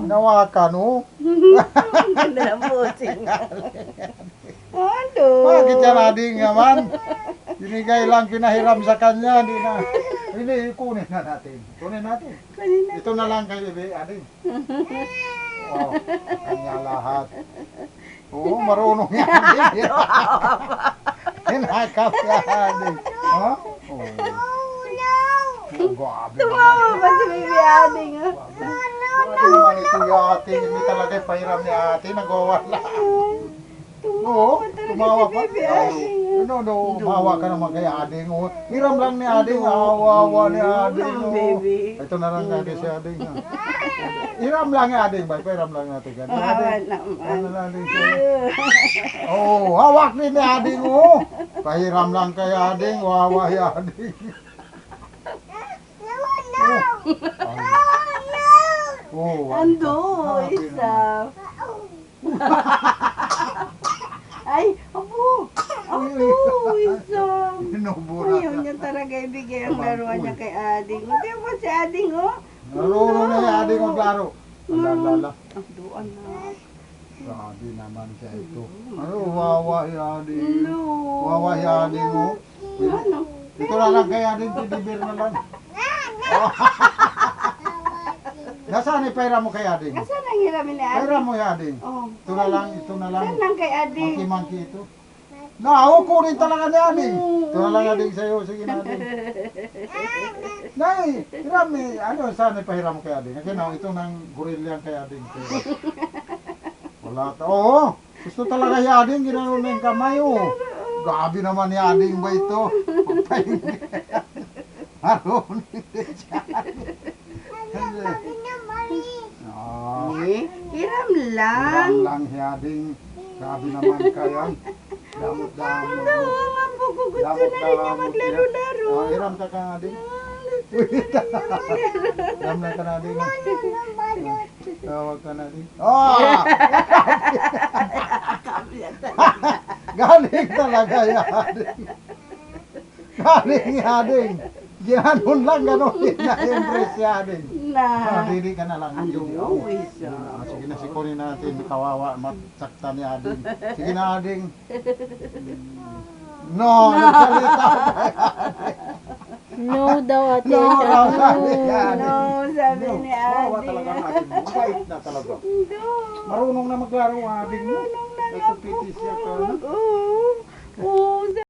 Nawakan, oh. Ganda ng pusing. Ano? Bakit yan, ading naman? Binigay lang pinahiram sa kanya, hindi, kunin na natin. Kunin natin. Kanina. Ito na lang kayo, ading. Wow, kanya lahat. Oo, marunong yan, ading. Hinakap yan, ading. Ha? Oo. Grabe Tumawa pa si Bibi Ading. Grabe naman ito yung ating, hindi talaga yung pahiram ni ate, nagwawala. Oo, tumawa pa. No, umawa ka naman kay ading. Oh. Hiram lang ni ading, awawa ni ading. Oh. Baby. Ito na lang natin si ading. Hiram lang ni ading, bay. Pahiram lang natin. Ano na ading siya? Oh, hawak din ni ading. Oh. Pahiram lang kay ading, wawa si ading. Oh, Ando, isa. Ay, apo. Apo, isa. Inubura Ayaw niya talaga ibigay ang laruan niya kay Ading. Hindi mo si Ading, oh. Marunong na si ading maglaro. Lala. Doon na. Grabe naman siya ito. Ano, wawa si ading. No. Wawa si ading, oh. Ano? Ito na lang kay ading, titibir na lang. Oh. Nasaan ipahira mo kay ading? Asan ang hiramin ni Ading? Pahira mo si ading. Oh. Ito na lang, ito na lang. Saan lang kay Ading? Monkey ito. Ako kunin talaga ni ading. Ito na lang ading sa'yo. Sige na ading. Nay, hiram ni, saan ipahira mo kay ading? Kasi na, ito nang gorilla kay ading. Wala ta. Oo, gusto talaga si ading, ginano na yung kamay, oh. Grabe naman ni ading ba ito? Pagpahingi. Marunong din siya. Hiram Lang lang. lang si ading. Grabe naman kaya. Damot-damot. Oo, nga po ko gusto na rin niya maglaro-laro. Hiram ka ka ading. Hiram na ka na ading. Tawag ka na ading. Galing talaga si ading. Galing si ading. Ginanon lang, ganon din na impress si ading. Na. Dili ka na lang. Ano, isa. Sige na, sikunin natin. Kawawa, matsakta ni ading. Sige na, ading. No, nagsalita. No daw, ate. No, raw sabi ni No, ading. sabi ni Kawawa Ading. talaga ang ading. Mabait na talaga. No. Marunong na maglaro ang ading mo. May kumpitis siya ka. Oo, sabi